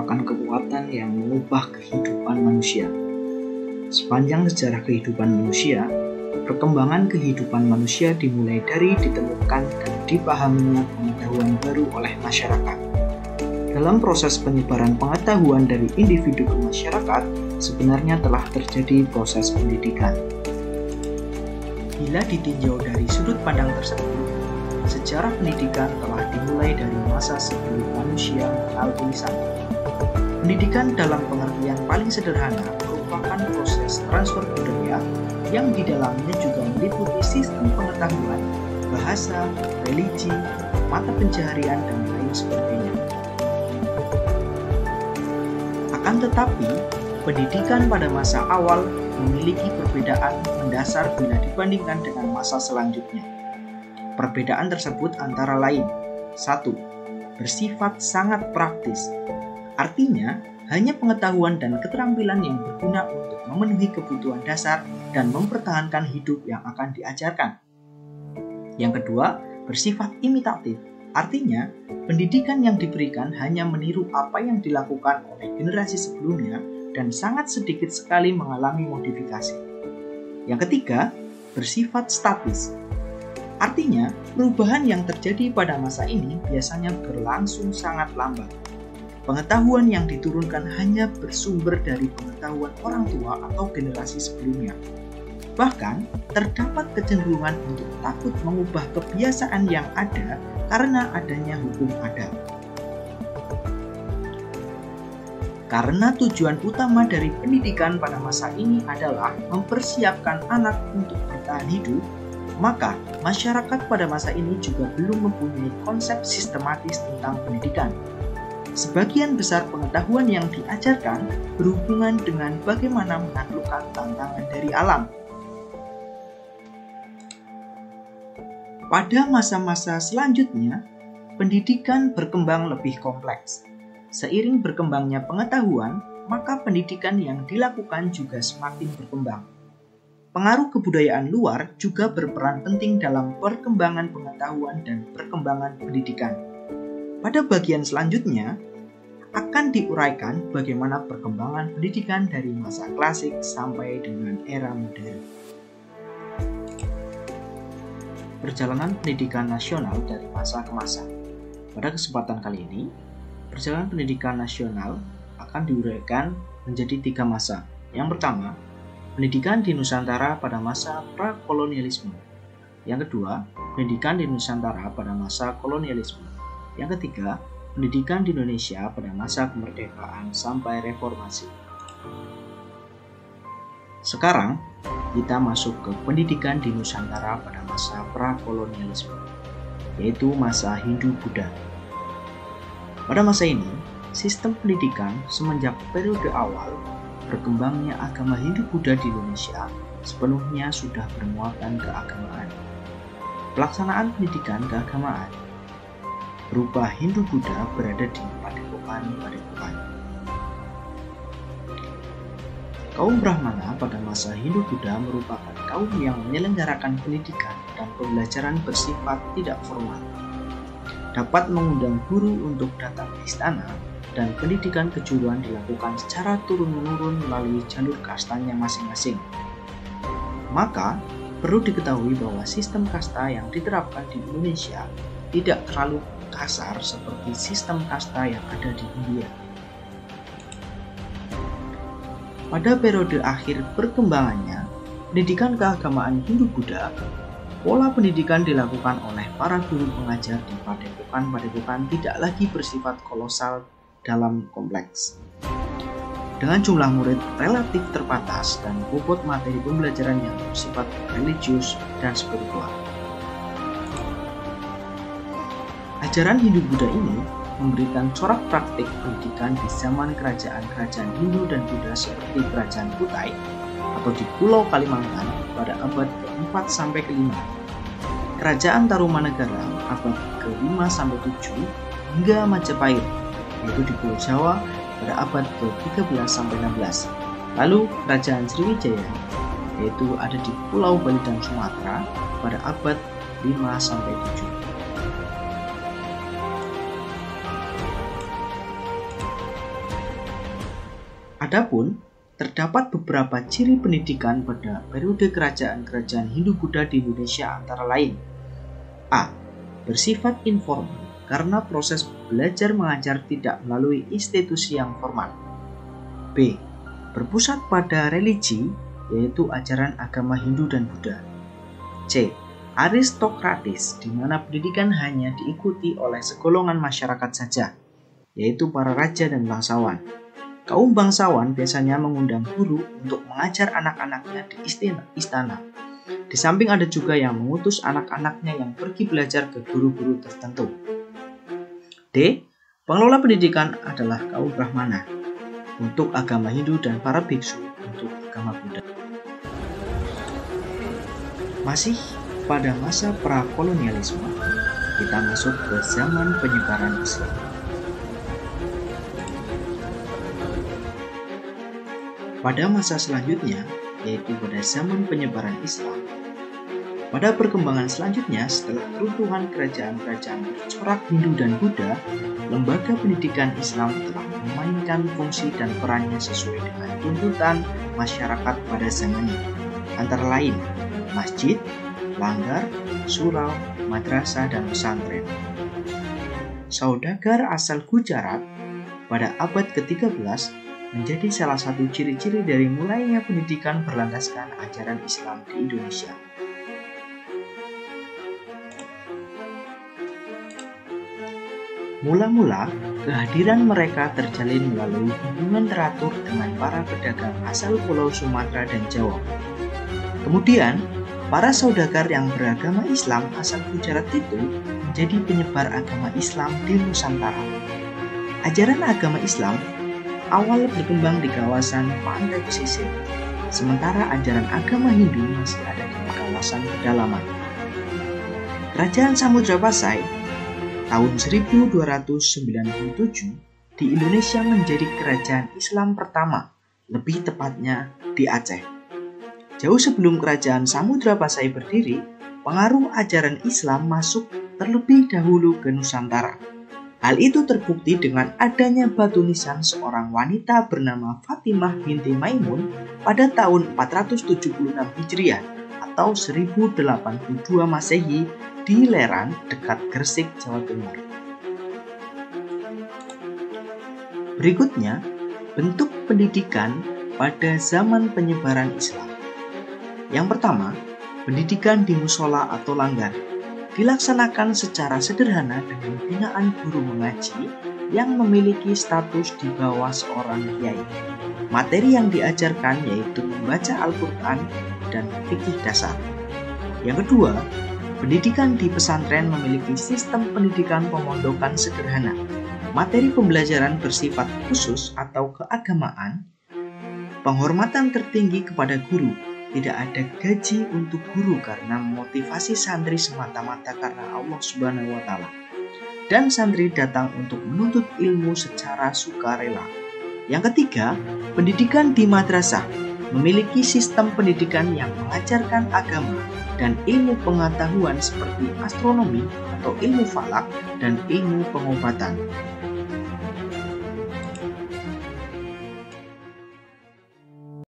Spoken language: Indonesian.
merupakan kekuatan yang mengubah kehidupan manusia. Sepanjang sejarah kehidupan manusia, perkembangan kehidupan manusia dimulai dari ditemukan dan dipahaminya pengetahuan baru oleh masyarakat. Dalam proses penyebaran pengetahuan dari individu ke masyarakat, sebenarnya telah terjadi proses pendidikan. Bila ditinjau dari sudut pandang tersebut, sejarah pendidikan telah dimulai dari masa sebelum manusia mengenal tulisan. Pendidikan dalam pengertian paling sederhana merupakan proses transfer budaya yang di dalamnya juga meliputi sistem pengetahuan, bahasa, religi, mata pencaharian, dan lain sebagainya. Akan tetapi, pendidikan pada masa awal memiliki perbedaan mendasar bila dibandingkan dengan masa selanjutnya. Perbedaan tersebut antara lain: 1. Bersifat sangat praktis. Artinya, hanya pengetahuan dan keterampilan yang berguna untuk memenuhi kebutuhan dasar dan mempertahankan hidup yang akan diajarkan. Yang kedua, bersifat imitatif. Artinya, pendidikan yang diberikan hanya meniru apa yang dilakukan oleh generasi sebelumnya dan sangat sedikit sekali mengalami modifikasi. Yang ketiga, bersifat statis. Artinya, perubahan yang terjadi pada masa ini biasanya berlangsung sangat lambat. Pengetahuan yang diturunkan hanya bersumber dari pengetahuan orang tua atau generasi sebelumnya. Bahkan, terdapat kecenderungan untuk takut mengubah kebiasaan yang ada karena adanya hukum adat. Karena tujuan utama dari pendidikan pada masa ini adalah mempersiapkan anak untuk bertahan hidup, maka masyarakat pada masa ini juga belum mempunyai konsep sistematis tentang pendidikan. Sebagian besar pengetahuan yang diajarkan berhubungan dengan bagaimana menaklukkan tantangan dari alam. Pada masa-masa selanjutnya, pendidikan berkembang lebih kompleks. Seiring berkembangnya pengetahuan, maka pendidikan yang dilakukan juga semakin berkembang. Pengaruh kebudayaan luar juga berperan penting dalam perkembangan pengetahuan dan perkembangan pendidikan. Pada bagian selanjutnya, akan diuraikan bagaimana perkembangan pendidikan dari masa klasik sampai dengan era modern. Perjalanan pendidikan nasional dari masa ke masa. Pada kesempatan kali ini, perjalanan pendidikan nasional akan diuraikan menjadi 3 masa. Yang pertama, pendidikan di Nusantara pada masa prakolonialisme. Yang kedua, pendidikan di Nusantara pada masa kolonialisme. Yang ketiga, pendidikan di Indonesia pada masa kemerdekaan sampai reformasi. Sekarang, kita masuk ke pendidikan di Nusantara pada masa prakolonialisme, yaitu masa Hindu-Buddha. Pada masa ini, sistem pendidikan semenjak periode awal berkembangnya agama Hindu-Buddha di Indonesia sepenuhnya sudah bermuatan keagamaan. Pelaksanaan pendidikan keagamaan berupa Hindu-Buddha berada di padepokan-padepokan. Kaum Brahmana pada masa Hindu-Buddha merupakan kaum yang menyelenggarakan pendidikan dan pembelajaran bersifat tidak formal. Dapat mengundang guru untuk datang ke istana, dan pendidikan kejuruan dilakukan secara turun-menurun melalui jalur kastanya masing-masing. Maka, perlu diketahui bahwa sistem kasta yang diterapkan di Indonesia tidak terlalu kasar seperti sistem kasta yang ada di India. Pada periode akhir perkembangannya, pendidikan keagamaan Hindu-Buddha, pola pendidikan dilakukan oleh para guru pengajar di padepokan-padepokan tidak lagi bersifat kolosal dalam kompleks. Dengan jumlah murid relatif terbatas dan bobot materi pembelajaran yang bersifat religius dan spiritual. Ajaran Hindu-Buddha ini memberikan corak praktik pendidikan di zaman kerajaan-kerajaan Hindu dan Buddha seperti Kerajaan Kutai atau di Pulau Kalimantan pada abad ke-4 sampai ke-5, Kerajaan Tarumanegara abad ke-5 sampai 7 hingga Majapahit yaitu di Pulau Jawa pada abad ke-13 sampai 16. Lalu Kerajaan Sriwijaya yaitu ada di Pulau Bali dan Sumatera pada abad 5 sampai 7. Adapun, terdapat beberapa ciri pendidikan pada periode kerajaan-kerajaan Hindu-Buddha di Indonesia antara lain: A. Bersifat informal karena proses belajar mengajar tidak melalui institusi yang formal. B. Berpusat pada religi, yaitu ajaran agama Hindu dan Buddha. C. Aristokratis, di mana pendidikan hanya diikuti oleh segolongan masyarakat saja, yaitu para raja dan bangsawan. Kaum bangsawan biasanya mengundang guru untuk mengajar anak-anaknya di istana. Di samping ada juga yang mengutus anak-anaknya yang pergi belajar ke guru-guru tertentu. D. Pengelola pendidikan adalah kaum Brahmana untuk agama Hindu dan para biksu untuk agama Buddha. Masih pada masa prakolonialisme, kita masuk ke zaman penyebaran Islam. Pada masa selanjutnya, yaitu pada zaman penyebaran Islam, pada perkembangan selanjutnya setelah keruntuhan kerajaan-kerajaan bercorak Hindu dan Buddha, lembaga pendidikan Islam telah memainkan fungsi dan perannya sesuai dengan tuntutan masyarakat pada zamannya, antara lain masjid, langgar, surau, madrasah, dan pesantren. Saudagar asal Gujarat pada abad ke-13 menjadi salah satu ciri-ciri dari mulainya pendidikan berlandaskan ajaran Islam di Indonesia. Mula-mula, kehadiran mereka terjalin melalui hubungan teratur dengan para pedagang asal Pulau Sumatera dan Jawa. Kemudian, para saudagar yang beragama Islam asal Gujarat itu menjadi penyebar agama Islam di Nusantara. Ajaran agama Islam awal berkembang di kawasan pantai pesisir, sementara ajaran agama Hindu masih ada di kawasan pedalaman. Kerajaan Samudra Pasai tahun 1297 di Indonesia menjadi kerajaan Islam pertama, lebih tepatnya di Aceh. Jauh sebelum kerajaan Samudra Pasai berdiri, pengaruh ajaran Islam masuk terlebih dahulu ke Nusantara. Hal itu terbukti dengan adanya batu nisan seorang wanita bernama Fatimah binti Maimun pada tahun 476 Hijriah atau 1082 Masehi di Lerang dekat Gresik, Jawa Timur. Berikutnya, bentuk pendidikan pada zaman penyebaran Islam. Yang pertama, pendidikan di musola atau langgar dilaksanakan secara sederhana dengan binaan guru mengaji yang memiliki status di bawah seorang kiai. Materi yang diajarkan yaitu membaca Al-Quran dan fikih dasar. Yang kedua, pendidikan di pesantren memiliki sistem pendidikan pemondokan sederhana. Materi pembelajaran bersifat khusus atau keagamaan, penghormatan tertinggi kepada guru. Tidak ada gaji untuk guru karena memotivasi santri semata-mata karena Allah Subhanahu wa Ta'ala. Dan santri datang untuk menuntut ilmu secara sukarela. Yang ketiga, pendidikan di madrasah memiliki sistem pendidikan yang mengajarkan agama dan ilmu pengetahuan seperti astronomi atau ilmu falak dan ilmu pengobatan.